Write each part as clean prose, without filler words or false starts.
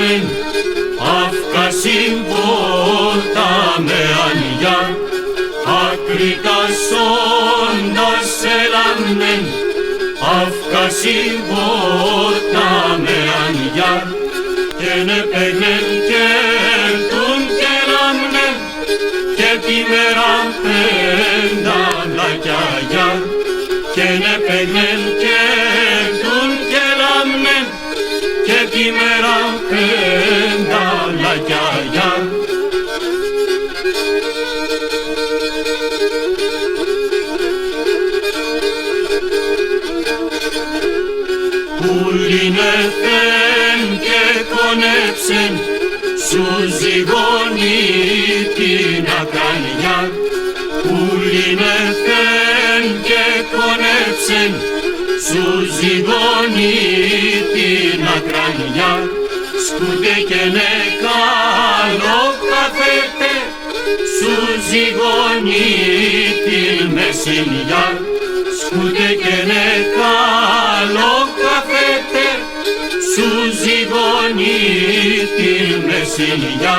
άμεν, αύκα συμπόρτα με ανιά, άκριτα σόντας ελάμεν, αύκα συμπόρτα με ανιά, και νεπεγνεν και τον και λάμνεν, και τη μέρα πέντα λακιαγιά, και νεπεγνεν και τον και λάμνεν, και τη μέρα πέντα λακιαγιά. Πουλίνεθεν και κονέψεν, σου ζυγώνει την ακρανιά. Πουλίνεθεν και κονέψεν, σου ζυγώνει την ακρανιά. Σκούτε και ναι καλό καφέτε, σου ζυγώνει την μεσηνιά. Σκούτε και ναι καλό καφέτε, σου ζυγώνει την μεσηνιά.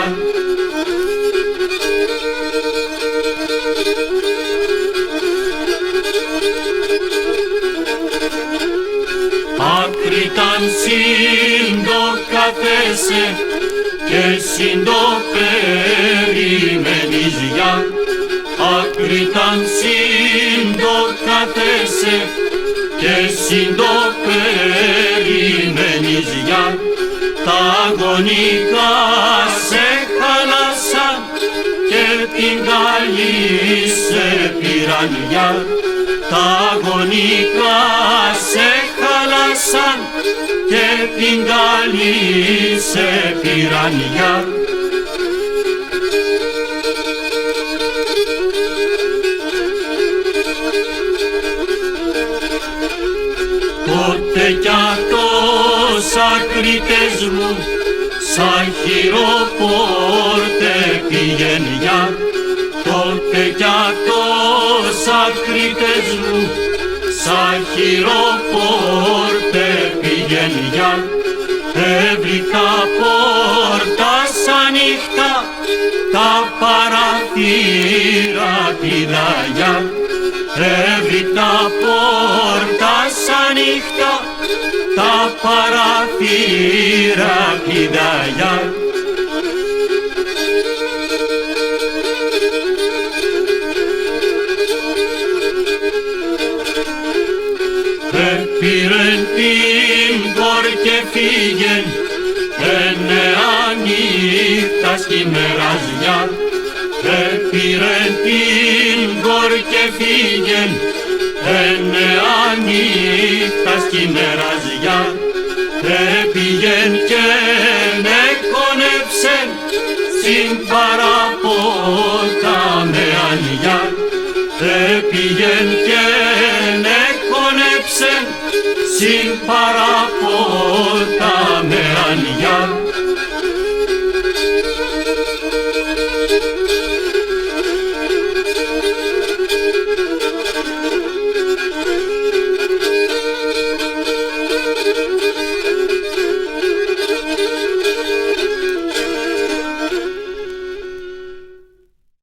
Άκριταν σύντο καθέσαι και σύντο περιμένεις για. Άκριταν σύντο καθέσαι και σύντο περιμένεις για. Τα αγωνικά σε χαλάσαν και την καλή σε πήραν για. Τα αγωνικά σε χαλάσαν και την καλή σε πήραν για. Τότε κι αυτός ακρίτες μου σαν χειροπόρτε πήγεν για. Τότε κι αυτός ακρίτες μου σαν χειροπόρτε πήγεν για. Έβρικα πόρτας ανοιχτά, τα παραθύρα πηδαγιά. Έβρικα πόρτας ανοιχτά, τα παραθύρα πηδαγιά. Πήρεν την κορ και φύγεν, νύχτα σκημεραζιά. Πήρεν την κορ και φύγεν, νύχτα σκημεραζιά. Πήγεν και με κονέψεν, συν παραπότα με ανιά. Πήγεν και με κονέψεν, συν παραπότα